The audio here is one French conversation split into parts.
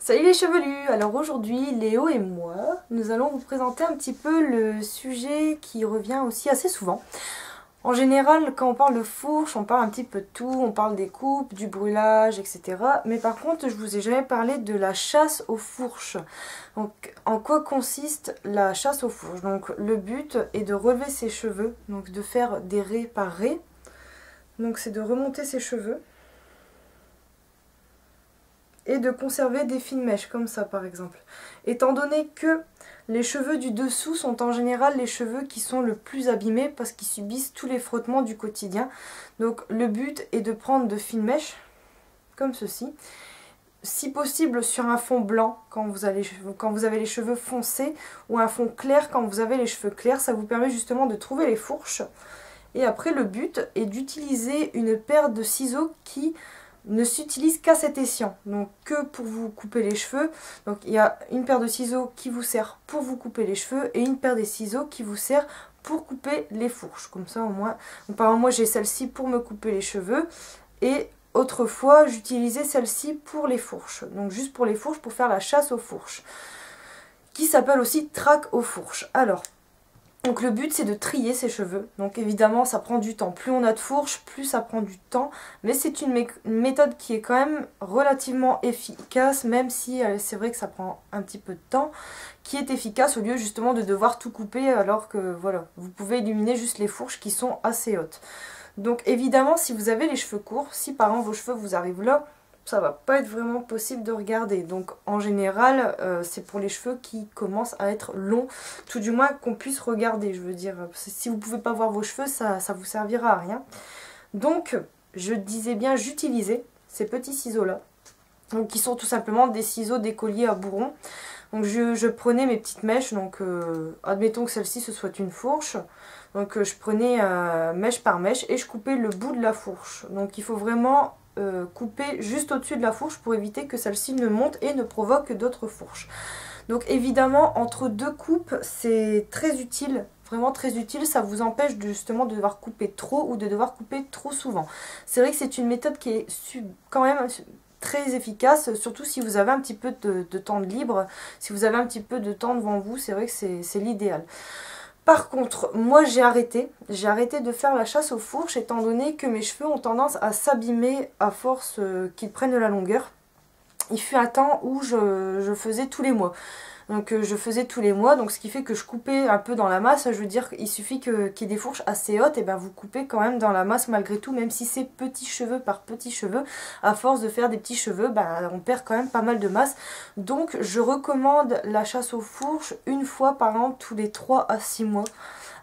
Salut les chevelus! Alors aujourd'hui, Léo et moi, nous allons vous présenter un petit peu le sujet qui revient aussi assez souvent. En général, quand on parle de fourche, on parle un petit peu de tout, on parle des coupes, du brûlage, etc. Mais par contre, je vous ai jamais parlé de la chasse aux fourches. Donc, en quoi consiste la chasse aux fourches? Donc, le but est de relever ses cheveux, donc de faire des raies par raies. Donc, c'est de remonter ses cheveux. Et de conserver des fines mèches, comme ça par exemple. Étant donné que les cheveux du dessous sont en général les cheveux qui sont le plus abîmés parce qu'ils subissent tous les frottements du quotidien. Donc le but est de prendre de fines mèches, comme ceci. Si possible sur un fond blanc quand vous avez les cheveux foncés ou un fond clair quand vous avez les cheveux clairs. Ça vous permet justement de trouver les fourches. Et après le but est d'utiliser une paire de ciseaux qui ne s'utilise qu'à cet escient, donc que pour vous couper les cheveux. Donc il y a une paire de ciseaux qui vous sert pour vous couper les cheveux et une paire de ciseaux qui vous sert pour couper les fourches. Comme ça au moins, par exemple moi j'ai celle-ci pour me couper les cheveux et autrefois j'utilisais celle-ci pour les fourches. Donc juste pour les fourches, pour faire la chasse aux fourches, qui s'appelle aussi traque aux fourches. Alors, donc le but c'est de trier ses cheveux, donc évidemment ça prend du temps, plus on a de fourches, plus ça prend du temps, mais c'est une méthode qui est quand même relativement efficace, même si c'est vrai que ça prend un petit peu de temps, qui est efficace au lieu justement de devoir tout couper alors que voilà, vous pouvez éliminer juste les fourches qui sont assez hautes. Donc évidemment si vous avez les cheveux courts, si par exemple vos cheveux vous arrivent là, ça va pas être vraiment possible de regarder. Donc en général, c'est pour les cheveux qui commencent à être longs, tout du moins qu'on puisse regarder, je veux dire. Si vous pouvez pas voir vos cheveux, ça vous servira à rien. Donc, je disais bien, j'utilisais ces petits ciseaux-là, donc qui sont tout simplement des ciseaux d'écolier à bourron. Donc je prenais mes petites mèches, donc admettons que celle-ci ce soit une fourche. Donc je prenais mèche par mèche et je coupais le bout de la fourche. Donc il faut vraiment couper juste au-dessus de la fourche pour éviter que celle-ci ne monte et ne provoque d'autres fourches. Donc évidemment entre deux coupes c'est très utile, vraiment très utile, ça vous empêche justement de devoir couper trop ou de devoir couper trop souvent. C'est vrai que c'est une méthode qui est quand même très efficace, surtout si vous avez un petit peu de temps de libre, si vous avez un petit peu de temps devant vous, c'est vrai que c'est l'idéal. Par contre, moi j'ai arrêté de faire la chasse aux fourches étant donné que mes cheveux ont tendance à s'abîmer à force qu'ils prennent de la longueur. Il fut un temps où je faisais tous les mois. Donc je faisais tous les mois, donc ce qui fait que je coupais un peu dans la masse. Je veux dire, il suffit qu'il y ait des fourches assez hautes, et ben vous coupez quand même dans la masse malgré tout, même si c'est petits cheveux par petits cheveux. À force de faire des petits cheveux, ben, on perd quand même pas mal de masse. Donc je recommande la chasse aux fourches une fois par an, tous les 3 à 6 mois.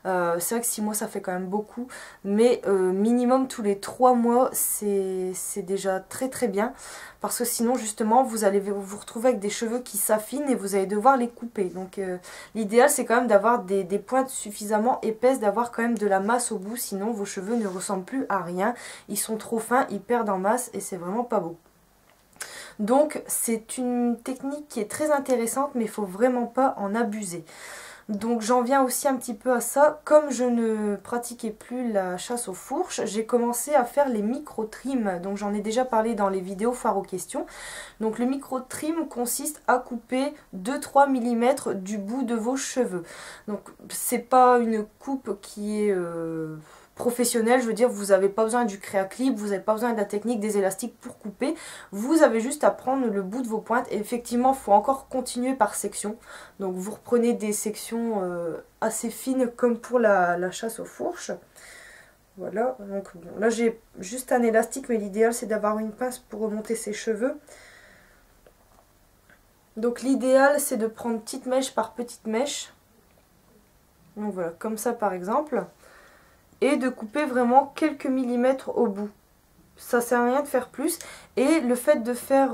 C'est vrai que 6 mois ça fait quand même beaucoup, mais minimum tous les 3 mois c'est déjà très très bien, parce que sinon justement vous allez vous retrouver avec des cheveux qui s'affinent et vous allez devoir les couper. Donc l'idéal c'est quand même d'avoir des pointes suffisamment épaisses, d'avoir quand même de la masse au bout, sinon vos cheveux ne ressemblent plus à rien, ils sont trop fins, ils perdent en masse et c'est vraiment pas beau. Donc c'est une technique qui est très intéressante, mais il faut vraiment pas en abuser. Donc j'en viens aussi un petit peu à ça. Comme je ne pratiquais plus la chasse aux fourches, j'ai commencé à faire les micro-trims. Donc j'en ai déjà parlé dans les vidéos foire aux questions. Donc le micro-trim consiste à couper 2-3 mm du bout de vos cheveux. Donc c'est pas une coupe qui est professionnel, je veux dire, vous n'avez pas besoin du créa-clip, vous n'avez pas besoin de la technique des élastiques pour couper, vous avez juste à prendre le bout de vos pointes, et effectivement il faut encore continuer par section, donc vous reprenez des sections assez fines comme pour la chasse aux fourches. Voilà, donc bon, là j'ai juste un élastique, mais l'idéal c'est d'avoir une pince pour remonter ses cheveux. Donc l'idéal c'est de prendre petite mèche par petite mèche, donc voilà, comme ça par exemple, et de couper vraiment quelques millimètres au bout. Ça sert à rien de faire plus. Et le fait de faire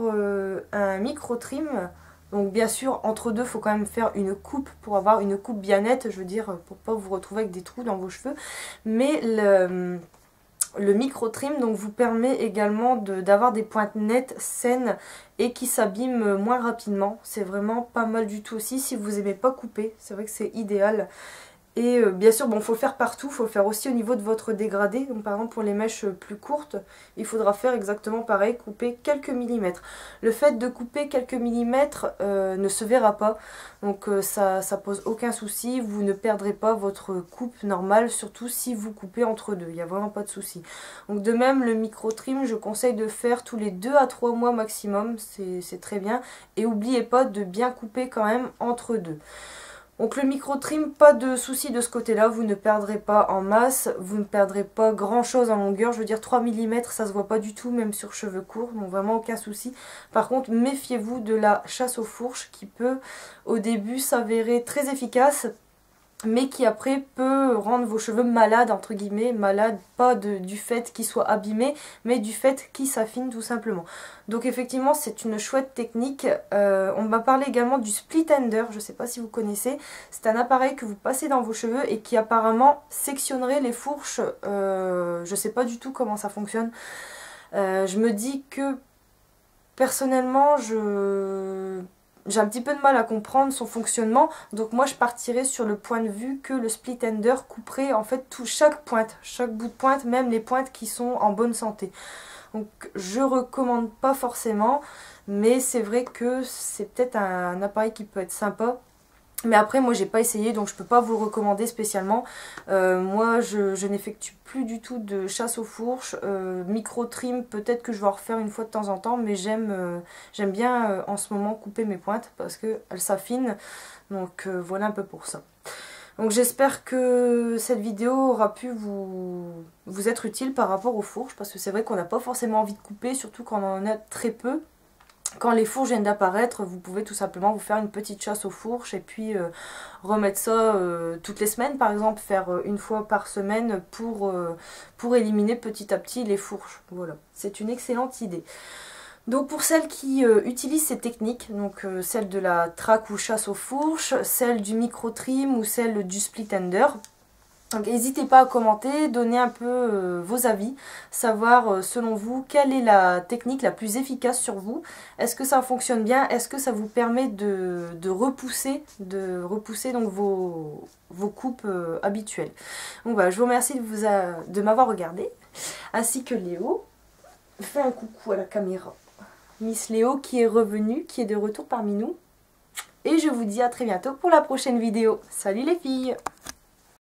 un micro trim, donc bien sûr entre deux il faut quand même faire une coupe pour avoir une coupe bien nette, je veux dire, pour pas vous retrouver avec des trous dans vos cheveux. Mais le micro trim donc vous permet également d'avoir des pointes nettes, saines et qui s'abîment moins rapidement. C'est vraiment pas mal du tout aussi si vous aimez pas couper, c'est vrai que c'est idéal. Et bien sûr, bon, faut le faire partout, faut le faire aussi au niveau de votre dégradé. Donc par exemple pour les mèches plus courtes, il faudra faire exactement pareil, couper quelques millimètres. Le fait de couper quelques millimètres ne se verra pas, donc ça pose aucun souci, vous ne perdrez pas votre coupe normale, surtout si vous coupez entre deux, il n'y a vraiment pas de souci. Donc de même, le micro-trim, je conseille de faire tous les 2 à 3 mois maximum, c'est très bien. Et n'oubliez pas de bien couper quand même entre deux. Donc le micro-trim, pas de souci de ce côté-là, vous ne perdrez pas en masse, vous ne perdrez pas grand-chose en longueur, je veux dire 3 mm ça se voit pas du tout, même sur cheveux courts, donc vraiment aucun souci. Par contre, méfiez-vous de la chasse aux fourches qui peut au début s'avérer très efficace, mais qui après peut rendre vos cheveux malades, entre guillemets, malades pas du fait qu'ils soient abîmés, mais du fait qu'ils s'affinent tout simplement. Donc effectivement c'est une chouette technique. On m'a parlé également du split ender, je ne sais pas si vous connaissez, c'est un appareil que vous passez dans vos cheveux et qui apparemment sectionnerait les fourches, je ne sais pas du tout comment ça fonctionne. Je me dis que personnellement j'ai un petit peu de mal à comprendre son fonctionnement, donc moi je partirais sur le point de vue que le split ender couperait en fait chaque pointe, chaque bout de pointe, même les pointes qui sont en bonne santé. Donc je recommande pas forcément, mais c'est vrai que c'est peut-être un appareil qui peut être sympa. Mais après moi j'ai pas essayé, donc je peux pas vous le recommander spécialement. Moi je n'effectue plus du tout de chasse aux fourches. Micro trim, peut-être que je vais en refaire une fois de temps en temps, mais j'aime bien en ce moment couper mes pointes parce qu'elles s'affinent. Donc voilà un peu pour ça. Donc j'espère que cette vidéo aura pu vous être utile par rapport aux fourches, parce que c'est vrai qu'on n'a pas forcément envie de couper, surtout quand on en a très peu. Quand les fourches viennent d'apparaître, vous pouvez tout simplement vous faire une petite chasse aux fourches et puis remettre ça toutes les semaines par exemple, faire une fois par semaine pour éliminer petit à petit les fourches. Voilà, c'est une excellente idée. Donc pour celles qui utilisent ces techniques, donc celle de la traque ou chasse aux fourches, celle du micro-trim ou celle du split ender, donc n'hésitez pas à commenter, donner un peu vos avis, savoir selon vous quelle est la technique la plus efficace sur vous. Est-ce que ça fonctionne bien? Est-ce que ça vous permet de repousser donc vos coupes habituelles? Donc voilà, je vous remercie de m'avoir regardé, ainsi que Léo. Fais un coucou à la caméra. Miss Léo qui est revenue, qui est de retour parmi nous. Et je vous dis à très bientôt pour la prochaine vidéo. Salut les filles!